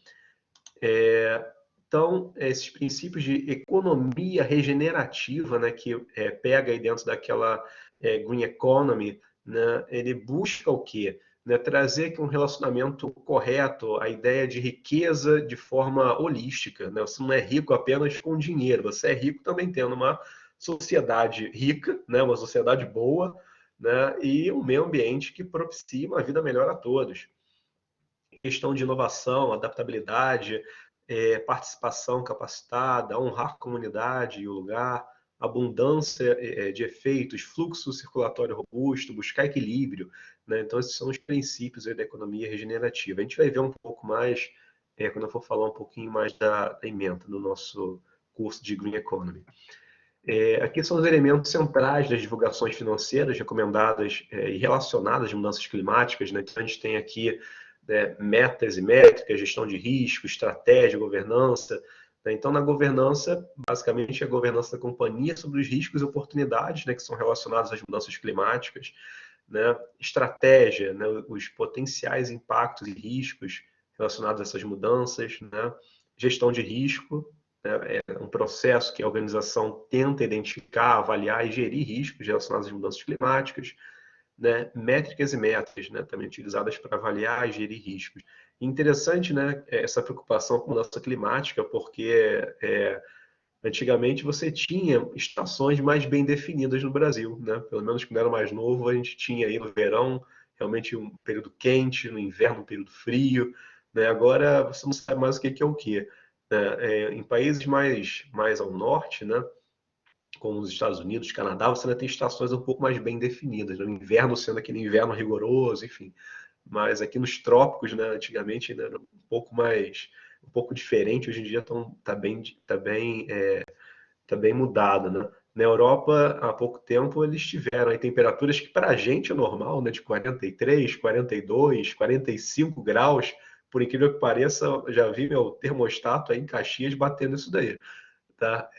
Então, esses princípios de economia regenerativa, né, que pega aí dentro daquela Green Economy, né, ele busca o quê? Né, trazer aqui um relacionamento correto, a ideia de riqueza de forma holística. Né? Você não é rico apenas com dinheiro, você é rico também tendo uma sociedade rica, né, uma sociedade boa, né, e um meio ambiente que propicie uma vida melhor a todos. Questão de inovação, adaptabilidade, participação capacitada, honrar a comunidade e o lugar, abundância de efeitos, fluxo circulatório robusto, buscar equilíbrio, né? Então, esses são os princípios da economia regenerativa. A gente vai ver um pouco mais, quando eu for falar um pouquinho mais da ementa no nosso curso de Green Economy. Aqui são os elementos centrais das divulgações financeiras recomendadas e relacionadas às mudanças climáticas, né? Então, a gente tem aqui metas e métricas, gestão de risco, estratégia, governança. Né? Então, na governança, basicamente, a governança da companhia sobre os riscos e oportunidades, né, que são relacionados às mudanças climáticas. Né? Estratégia, né, os potenciais impactos e riscos relacionados a essas mudanças. Né? Gestão de risco, né, é um processo que a organização tenta identificar, avaliar e gerir riscos relacionados às mudanças climáticas. Né, métricas e metas, né, também utilizadas para avaliar e gerir riscos. Interessante, né, essa preocupação com mudança climática, porque Antigamente você tinha estações mais bem definidas no Brasil, né? Pelo menos quando era mais novo, a gente tinha aí no verão realmente um período quente, no inverno um período frio, né? Agora você não sabe mais o que é o que, né? Em países mais ao norte, né? Como os Estados Unidos, Canadá, você ainda tem estações um pouco mais bem definidas, né? O inverno sendo aquele inverno rigoroso, enfim. Mas aqui nos trópicos, né, antigamente ainda era um pouco diferente. Hoje em dia tá bem mudado, né? Na Europa, há pouco tempo, eles tiveram aí temperaturas que para a gente é normal, né, de 43, 42, 45 graus. Por incrível que pareça, já vi meu termostato aí em Caxias batendo isso daí, tá?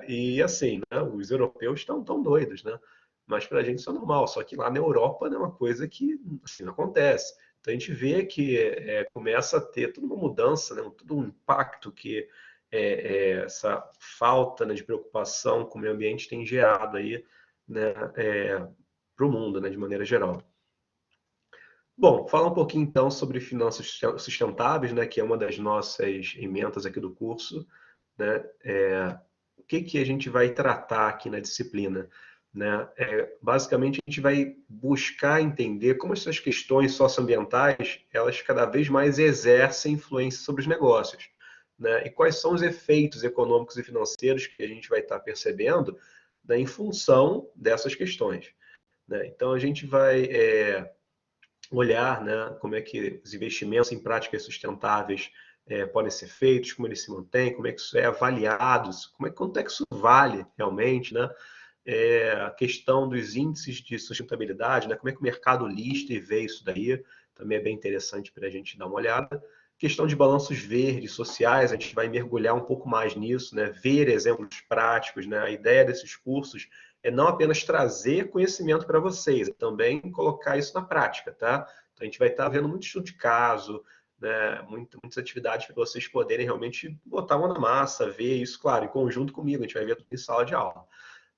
E assim, né, os europeus estão tão doidos, né? Mas para a gente isso é normal. Só que lá na Europa né, é uma coisa que assim, não acontece. Então a gente vê que começa a ter toda uma mudança, né, todo um impacto que essa falta né, de preocupação com o meio ambiente tem gerado aí, né, para o mundo, né, de maneira geral. Bom, falar um pouquinho então sobre finanças sustentáveis, né, que é uma das nossas ementas aqui do curso, né? O que que a gente vai tratar aqui na disciplina, né? Basicamente, a gente vai buscar entender como essas questões socioambientais, elas cada vez mais exercem influência sobre os negócios, né? E quais são os efeitos econômicos e financeiros que a gente vai estar percebendo, né, em função dessas questões, né? Então, a gente vai olhar, né, como é que os investimentos em práticas sustentáveis podem ser feitos, como eles se mantêm, como é que isso é avaliado, quanto é que isso vale realmente, né? A questão dos índices de sustentabilidade, né? Como é que o mercado lista e vê isso daí, também é bem interessante para a gente dar uma olhada. Questão de balanços verdes sociais, a gente vai mergulhar um pouco mais nisso, né? Ver exemplos práticos, né? A ideia desses cursos é não apenas trazer conhecimento para vocês, é também colocar isso na prática, tá? Então a gente vai estar vendo muito estudo de caso, né? Muitas atividades para vocês poderem realmente botar a mão na massa, ver isso, claro, em conjunto comigo, a gente vai ver tudo em sala de aula,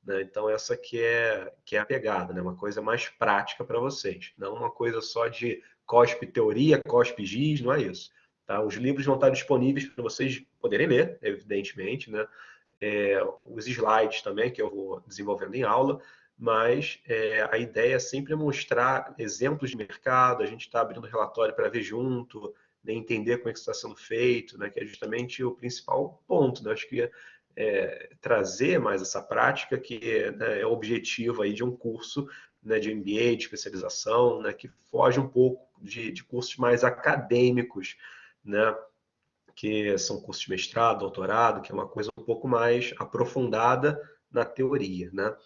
né? Então essa que é a pegada, né? Uma coisa mais prática para vocês, não uma coisa só de cospe teoria, cospe giz, não é isso. Tá? Os livros vão estar disponíveis para vocês poderem ler, evidentemente, né? Os slides também, que eu vou desenvolvendo em aula, mas a ideia é sempre mostrar exemplos de mercado, a gente está abrindo relatório para ver junto, né, entender como é que isso está sendo feito, né, que é justamente o principal ponto. Né, acho que trazer mais essa prática, que né, é o objetivo aí de um curso né, de MBA, de especialização, né, que foge um pouco de cursos mais acadêmicos, né, que são cursos de mestrado, doutorado, que é uma coisa um pouco mais aprofundada na teoria, né?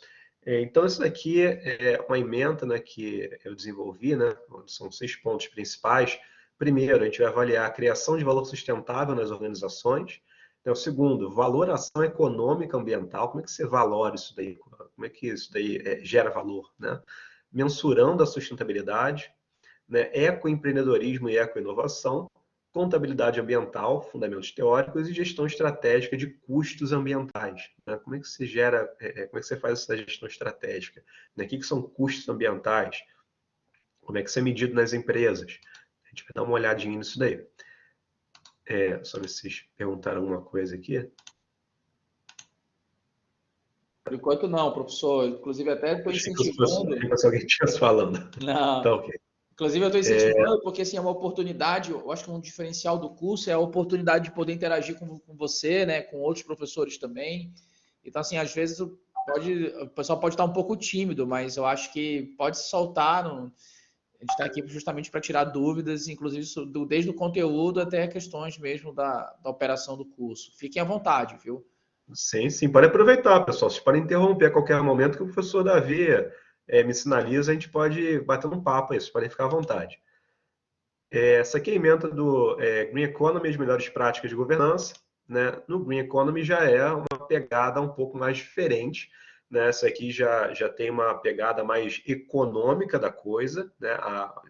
Então, isso daqui é uma ementa né, que eu desenvolvi, né? São 6 pontos principais. Primeiro, a gente vai avaliar a criação de valor sustentável nas organizações. O segundo, valoração econômica ambiental. Como é que você valora isso daí? Como é que isso daí gera valor, né? Mensurando a sustentabilidade, né? Ecoempreendedorismo e ecoinovação, contabilidade ambiental, fundamentos teóricos e gestão estratégica de custos ambientais. Né? Como é que você gera, como é que você faz essa gestão estratégica? Né? O que são custos ambientais? Como é que isso é medido nas empresas? A gente vai dar uma olhadinha nisso daí. Só ver se vocês perguntaram alguma coisa aqui. Por enquanto não, professor. Inclusive até estou Achei que incentivando. fosse alguém que estivesse falando. Não. Tá ok. Inclusive eu estou incentivando porque assim é uma oportunidade. Eu acho que um diferencial do curso é a oportunidade de poder interagir com você, né, com outros professores também. Então assim, às vezes o pessoal pode estar um pouco tímido, mas eu acho que pode se soltar. A gente está aqui justamente para tirar dúvidas, inclusive desde o conteúdo até questões mesmo da operação do curso. Fiquem à vontade, viu? Sim, sim, pode aproveitar, pessoal. Vocês podem interromper a qualquer momento que o professor Davi me sinaliza, a gente pode bater um papo aí, vocês podem ficar à vontade. Essa aqui é a ementa do Green Economy, as melhores práticas de governança. Né? No Green Economy já é uma pegada um pouco mais diferente. Né? Essa aqui já tem uma pegada mais econômica da coisa, né? A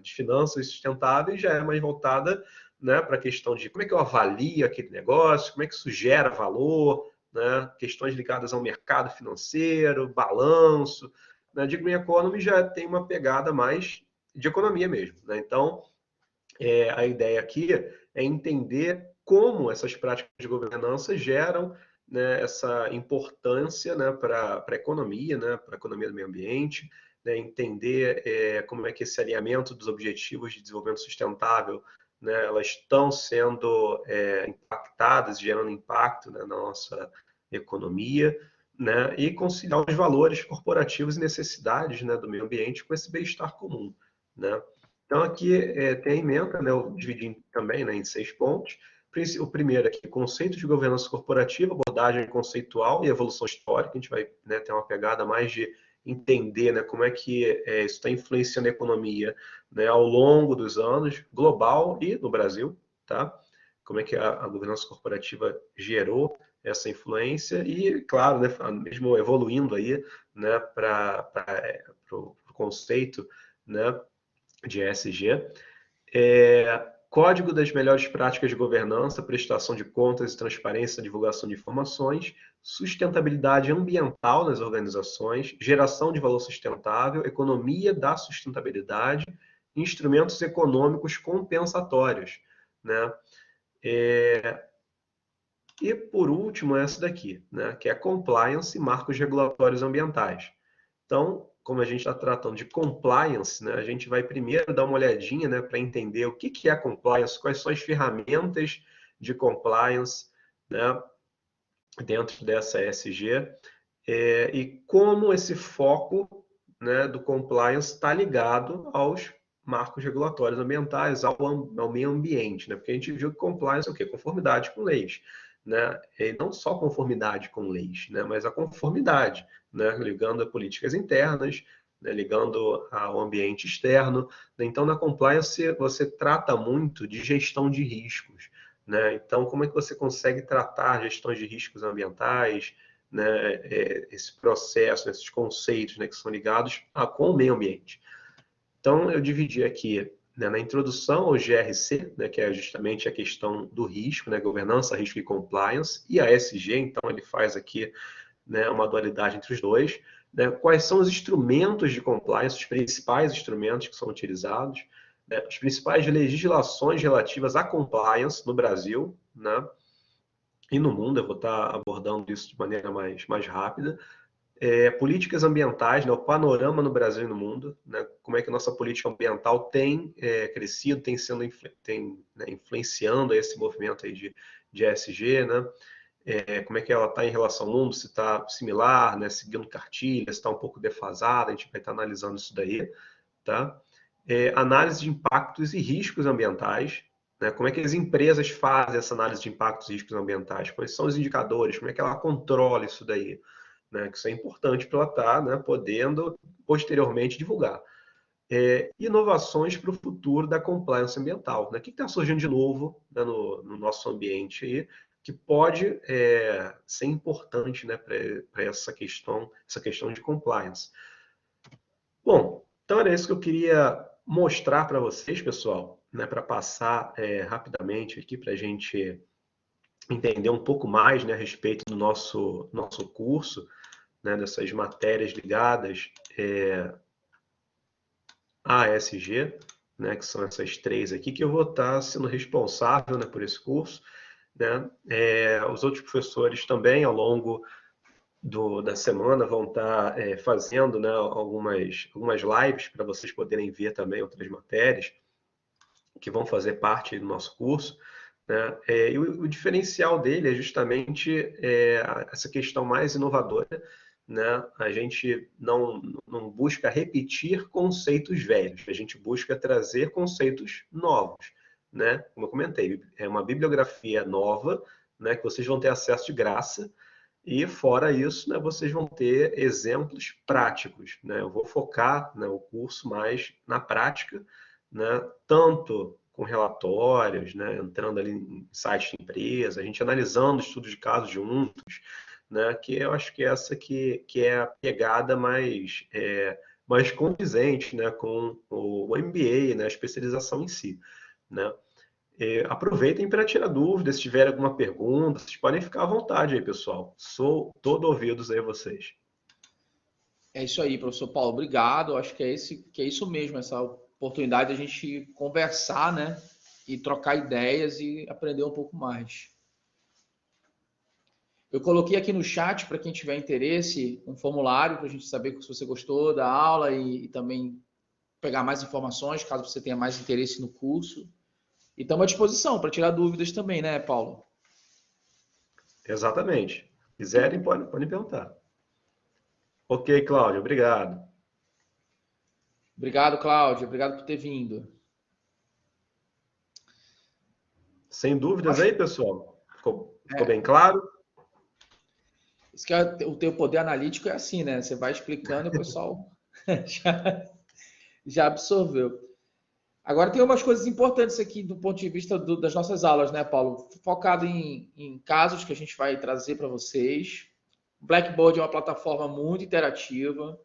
de finanças sustentáveis já é mais voltada né, para a questão de como é que eu avalio aquele negócio, como é que isso gera valor, né? Questões ligadas ao mercado financeiro, balanço. Né? De Green Economy já tem uma pegada mais de economia mesmo. Né? Então, a ideia aqui é entender como essas práticas de governança geram né, essa importância, né, para a economia, né, para a economia do meio ambiente, né, entender como é que esse alinhamento dos objetivos de desenvolvimento sustentável, né, elas estão sendo impactadas, gerando impacto, né, na nossa economia, né, e conciliar os valores corporativos e necessidades, né, do meio ambiente com esse bem-estar comum, né. Então, aqui tem a ementa, né, eu dividi também, né, em 6 pontos. O primeiro aqui, conceito de governança corporativa, abordagem conceitual e evolução histórica. A gente vai, né, ter uma pegada mais de entender, né, como é que isso está influenciando a economia, né, ao longo dos anos, global e no Brasil, tá? Como é que a governança corporativa gerou essa influência e, claro, né, mesmo evoluindo aí, né, para o conceito, né, de ESG. Código das melhores práticas de governança, prestação de contas e transparência, divulgação de informações, sustentabilidade ambiental nas organizações, geração de valor sustentável, economia da sustentabilidade, instrumentos econômicos compensatórios, né? E por último, essa daqui, né? Que é compliance e marcos regulatórios ambientais. Então, como a gente está tratando de compliance, né, a gente vai primeiro dar uma olhadinha, né, para entender o que é compliance, quais são as ferramentas de compliance, né, dentro dessa ESG, e como esse foco, né, do compliance está ligado aos marcos regulatórios ambientais, ao meio ambiente, né? Porque a gente viu que compliance é o quê? Conformidade com leis, né? E não só conformidade com leis, né? Mas a conformidade, né? Ligando a políticas internas, né? Ligando ao ambiente externo. Então, na compliance, você trata muito de gestão de riscos, né? Então, como é que você consegue tratar gestões de riscos ambientais, né, esse processo, esses conceitos, né, que são ligados com o meio ambiente. Então, eu dividi aqui, né, na introdução ao GRC, né, que é justamente a questão do risco, né, governança, risco e compliance, e a ESG, então ele faz aqui, né, uma dualidade entre os dois, né, quais são os instrumentos de compliance, os principais instrumentos que são utilizados, né, as principais legislações relativas à compliance no Brasil, né, e no mundo, eu vou estar abordando isso de maneira mais rápida. Políticas ambientais, né, o panorama no Brasil e no mundo, né, como é que a nossa política ambiental tem crescido, né, influenciando esse movimento aí de ESG, né, como é que ela está em relação ao mundo, se está similar, né, seguindo cartilha, se está um pouco defasada, a gente vai estar analisando isso daí, tá? Análise de impactos e riscos ambientais, né? Como é que as empresas fazem essa análise de impactos e riscos ambientais? Quais são os indicadores? Como é que ela controla isso daí? Né? Que isso é importante para ela estar, né, podendo posteriormente divulgar. Inovações para o futuro da compliance ambiental. Né? O que está surgindo de novo, né, no nosso ambiente aí, que pode ser importante, né, para essa questão de compliance. Bom, então era isso que eu queria mostrar para vocês, pessoal, né, para passar rapidamente aqui para a gente entender um pouco mais, né, a respeito do nosso curso, né, dessas matérias ligadas à ESG, né, que são essas 3 aqui, que eu vou estar sendo responsável, né, por esse curso. Né? Os outros professores também, ao longo da semana, vão estar fazendo, né, algumas lives para vocês poderem ver também outras matérias que vão fazer parte do nosso curso. Né? E o diferencial dele é justamente essa questão mais inovadora. Né? A gente não busca repetir conceitos velhos, a gente busca trazer conceitos novos. Né? Como eu comentei, é uma bibliografia nova, né, que vocês vão ter acesso de graça, e fora isso, né, vocês vão ter exemplos práticos. Né? Eu vou focar, né, o curso mais na prática, né, tanto com relatórios, né, entrando ali em sites de empresa, a gente analisando estudos de casos juntos, né, que eu acho que essa que é a pegada mais condizente, né, com o MBA, né, a especialização em si. Né? Aproveitem para tirar dúvidas, se tiver alguma pergunta, vocês podem ficar à vontade aí, pessoal. Sou todo ouvidos aí a vocês. É isso aí, professor Paulo. Obrigado. Acho que é isso mesmo, essa oportunidade de a gente conversar, né? E trocar ideias e aprender um pouco mais. Eu coloquei aqui no chat, para quem tiver interesse, um formulário para a gente saber se você gostou da aula e também pegar mais informações, caso você tenha mais interesse no curso. E estamos à disposição para tirar dúvidas também, né, Paulo? Exatamente. Quiserem, podem perguntar. Ok, Cláudio, obrigado. Obrigado, Cláudio. Obrigado por ter vindo. Sem dúvidas aí, pessoal? Ficou bem claro? Isso que é o teu poder analítico é assim, né? Você vai explicando e o pessoal já absorveu. Agora tem umas coisas importantes aqui do ponto de vista das nossas aulas, né, Paulo? Focado em casos que a gente vai trazer para vocês. Blackboard é uma plataforma muito interativa.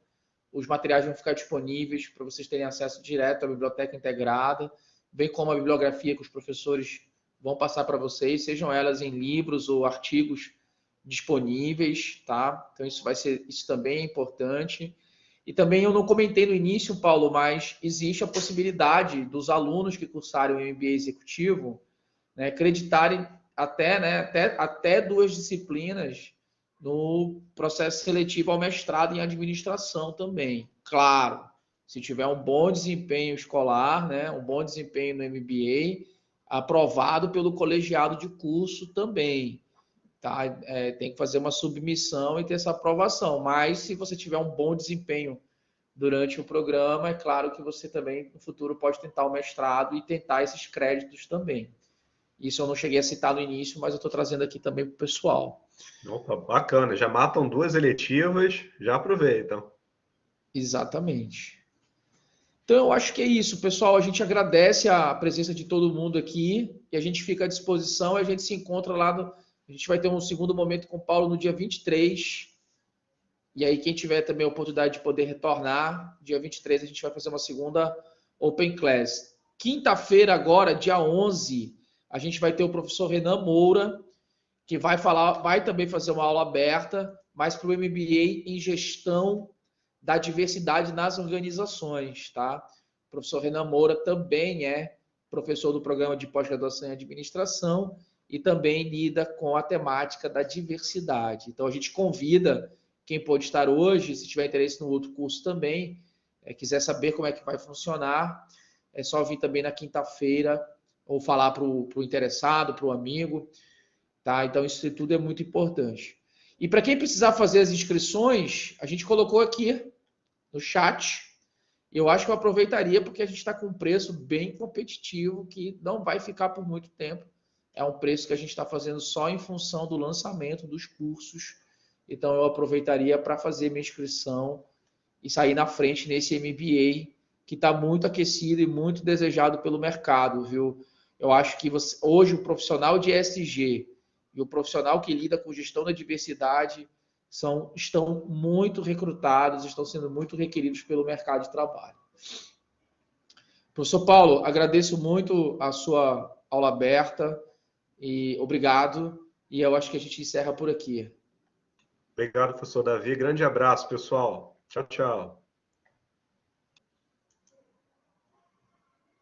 Os materiais vão ficar disponíveis para vocês terem acesso direto à biblioteca integrada, bem como a bibliografia que os professores vão passar para vocês, sejam elas em livros ou artigos disponíveis, tá? Então isso também é importante. E também eu não comentei no início, Paulo, mas existe a possibilidade dos alunos que cursarem o MBA executivo, né, acreditarem até 2 disciplinas no processo seletivo ao mestrado em administração também. Claro, se tiver um bom desempenho escolar, né, um bom desempenho no MBA, aprovado pelo colegiado de curso também. Tá? Tem que fazer uma submissão e ter essa aprovação. Mas se você tiver um bom desempenho durante o programa, é claro que você também no futuro pode tentar o mestrado e tentar esses créditos também. Isso eu não cheguei a citar no início, mas eu estou trazendo aqui também para o pessoal. Opa, bacana. Já matam 2 eletivas, já aproveitam. Exatamente. Então, eu acho que é isso, pessoal. A gente agradece a presença de todo mundo aqui e a gente fica à disposição. A gente se encontra lá. A gente vai ter um segundo momento com o Paulo no dia 23. E aí, quem tiver também a oportunidade de poder retornar, dia 23 a gente vai fazer uma segunda Open Class. Quinta-feira, agora, dia 11, a gente vai ter o professor Renan Moura, que vai também fazer uma aula aberta, mas para o MBA em gestão da diversidade nas organizações, tá? O professor Renan Moura também é professor do programa de pós-graduação em administração e também lida com a temática da diversidade. Então a gente convida quem pode estar hoje, se tiver interesse no outro curso também, quiser saber como é que vai funcionar, é só vir também na quinta-feira ou falar para o interessado, para o amigo, tá? Então isso tudo é muito importante. E para quem precisar fazer as inscrições, a gente colocou aqui no chat. Eu acho que eu aproveitaria porque a gente está com um preço bem competitivo que não vai ficar por muito tempo. É um preço que a gente está fazendo só em função do lançamento dos cursos. Então eu aproveitaria para fazer minha inscrição e sair na frente nesse MBA que está muito aquecido e muito desejado pelo mercado, viu? Eu acho que hoje o profissional de ESG e o profissional que lida com gestão da diversidade estão muito recrutados, estão sendo muito requeridos pelo mercado de trabalho. Professor Paulo, agradeço muito a sua aula aberta e obrigado. E eu acho que a gente encerra por aqui. Obrigado, professor Davi. Grande abraço, pessoal. Tchau, tchau.